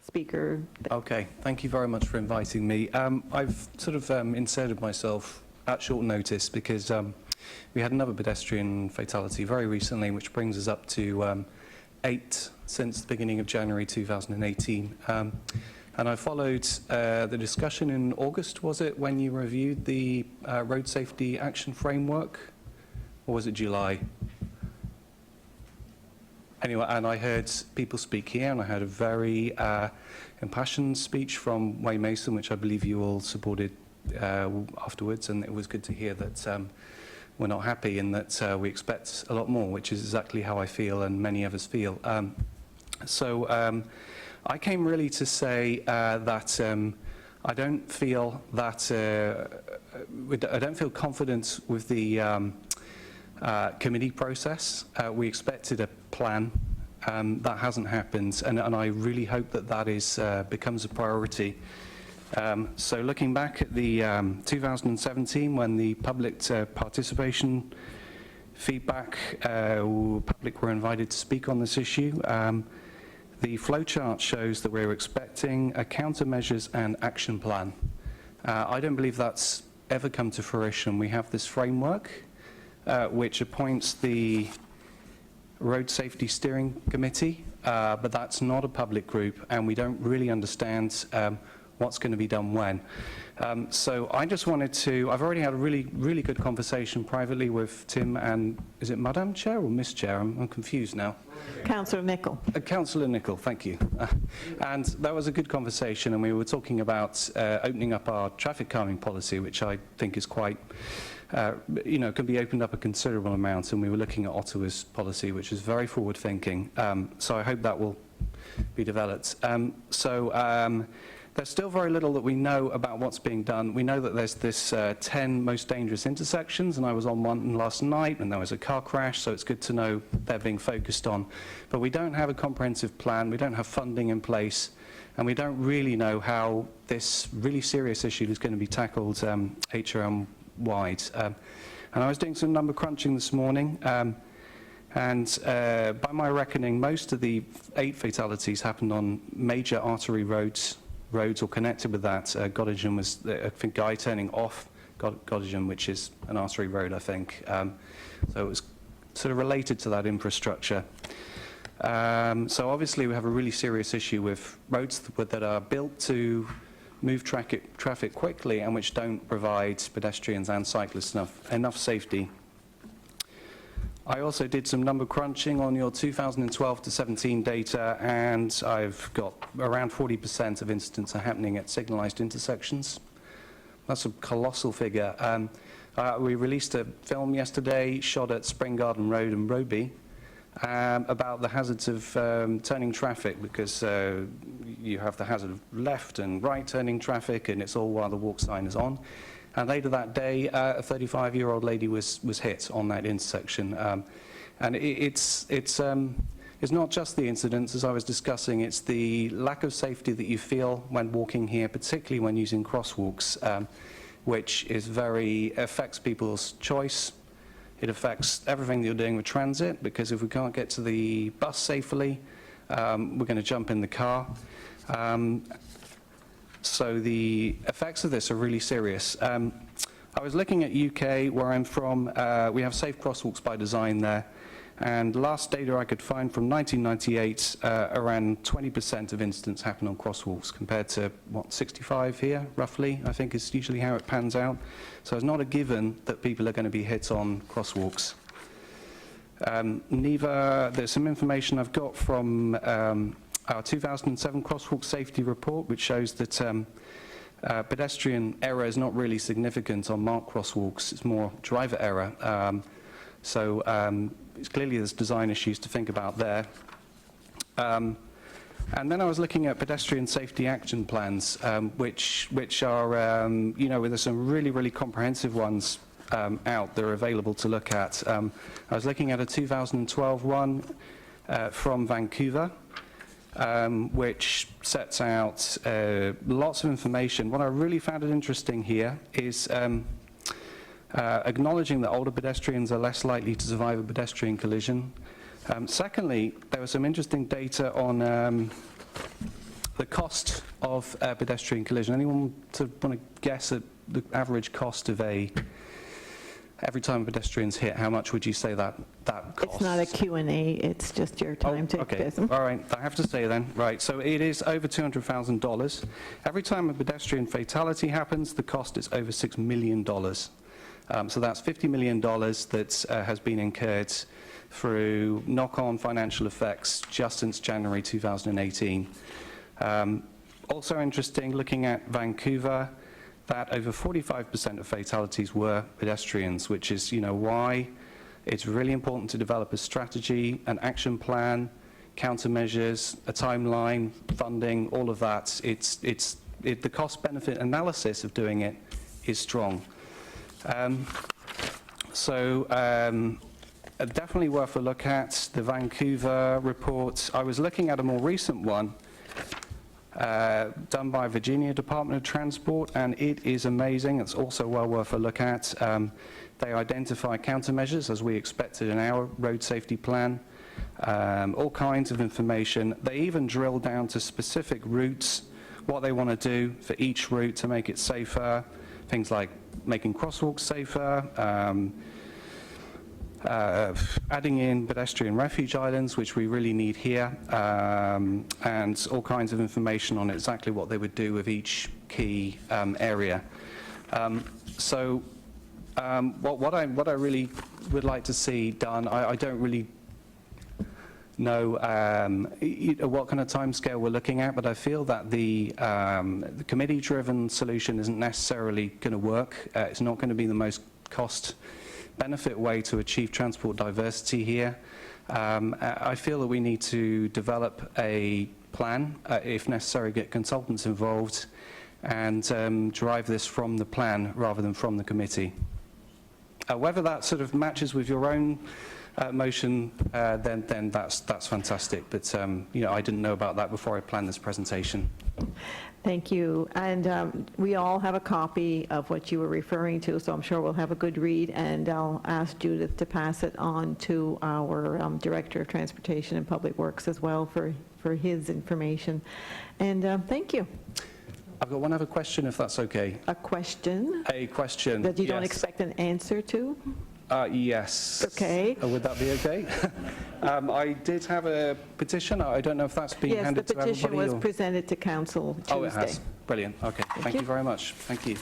speaker. Okay, thank you very much for inviting me. I've sort of inserted myself at short notice because we had another pedestrian fatality very recently, which brings us up to 8 since the beginning of January 2018. And I followed the discussion in August, was it, when you reviewed the Road Safety Action Framework? Or was it July? Anyway, and I heard people speak here, and I heard a very impassioned speech from Wayne Mason, which I believe you all supported afterwards, and it was good to hear that we're not happy and that we expect a lot more, which is exactly how I feel and many others feel. So I came really to say that I don't feel that I don't feel confident with the committee process. We expected a plan. That hasn't happened, and I really hope that that is becomes a priority. So looking back at the 2017, when the public participation feedback, public were invited to speak on this issue, the flowchart shows that we're expecting a countermeasures and action plan. I don't believe that's ever come to fruition. We have this framework which appoints the Road Safety Steering Committee, but that's not a public group, and we don't really understand what's going to be done when. So I just wanted to, I've already had a really good conversation privately with Tim and, is it Madam Chair or Miss Chair? I'm confused now. Councillor Nicholl. Councillor Nicholl, thank you. And that was a good conversation, and we were talking about opening up our traffic calming policy, which I think is quite, can be opened up a considerable amount, and we were looking at Ottawa's policy, which is very forward-thinking. So I hope that will be developed. There's still very little that we know about what's being done. We know that there's this 10 most dangerous intersections, and I was on one last night, and there was a car crash, so it's good to know they're being focused on. But we don't have a comprehensive plan, we don't have funding in place, and we don't really know how this really serious issue is going to be tackled HRM-wide. And I was doing some number crunching this morning, and by my reckoning, most of the 8 fatalities happened on major artery roads or connected with that. Gottingen was, I think, Guy turning off Gottingen, which is an artery road, I think. So it was sort of related to that infrastructure. So obviously we have a really serious issue with roads that are built to move traffic quickly and which don't provide pedestrians and cyclists enough safety. I also did some number crunching on your 2012 to 17 data, and I've got around 40% of incidents are happening at signalised intersections. That's a colossal figure. We released a film yesterday, shot at Spring Garden Road and Roby, about the hazards of turning traffic, because you have the hazard of left and right turning traffic, and it's all while the walk sign is on. And later that day, a 35-year-old lady was hit on that intersection. And it's not just the incidents, as I was discussing, it's the lack of safety that you feel when walking here, particularly when using crosswalks, which affects people's choice. It affects everything that you're doing with transit, because if we can't get to the bus safely, we're going to jump in the car. So the effects of this are really serious. I was looking at UK, where I'm from. We have safe crosswalks by design there. And last data I could find from 1998, around 20% of incidents happen on crosswalks, compared to, 65 here, roughly, I think is usually how it pans out. So it's not a given that people are going to be hit on crosswalks. There's some information I've got from our 2007 Crosswalk Safety Report, which shows that pedestrian error is not really significant on marked crosswalks, it's more driver error. Clearly there's design issues to think about there. And then I was looking at pedestrian safety action plans, which are, there's some really comprehensive ones out that are available to look at. I was looking at a 2012 one from Vancouver, which sets out lots of information. What I really found it interesting here is acknowledging that older pedestrians are less likely to survive a pedestrian collision. Secondly, there was some interesting data on the cost of a pedestrian collision. Anyone want to guess at the average cost of every time a pedestrian's hit, how much would you say that costs? It's not a Q&A, it's just your time to okay. All right, I have to say then. Right, so it is over $200,000. Every time a pedestrian fatality happens, the cost is over $6 million. So that's $50 million that has been incurred through knock-on financial effects just since January 2018. Also interesting, looking at Vancouver, that over 45% of fatalities were pedestrians, which is, why it's really important to develop a strategy, an action plan, countermeasures, a timeline, funding, all of that. The cost-benefit analysis of doing it is strong. Definitely worth a look at the Vancouver report. I was looking at a more recent one done by Virginia Department of Transport, and it is amazing. It's also well worth a look at. They identify countermeasures, as we expected in our road safety plan, all kinds of information. They even drill down to specific routes, what they want to do for each route to make it safer, things like making crosswalks safer, adding in pedestrian refuge islands, which we really need here, and all kinds of information on exactly what they would do with each key area. What I really would like to see done, I don't really know what kind of timescale we're looking at, but I feel that the committee-driven solution isn't necessarily going to work. It's not going to be the most cost-benefit way to achieve transport diversity here. I feel that we need to develop a plan, if necessary, get consultants involved, and drive this from the plan rather than from the committee. Whether that sort of matches with your own motion, then that's fantastic. But I didn't know about that before I planned this presentation. Thank you. And we all have a copy of what you were referring to, so I'm sure we'll have a good read, and I'll ask Judith to pass it on to our Director of Transportation and Public Works as well for his information. And thank you. I've got one other question, if that's okay. A question? A question, that you don't yes. expect an answer to? Yes. Okay. Would that be okay? I did have a petition. I don't know if that's been handed to everybody. Yes, the petition was presented to Council Tuesday. Oh, it has. Brilliant. Okay. Thank you very much. Thank you.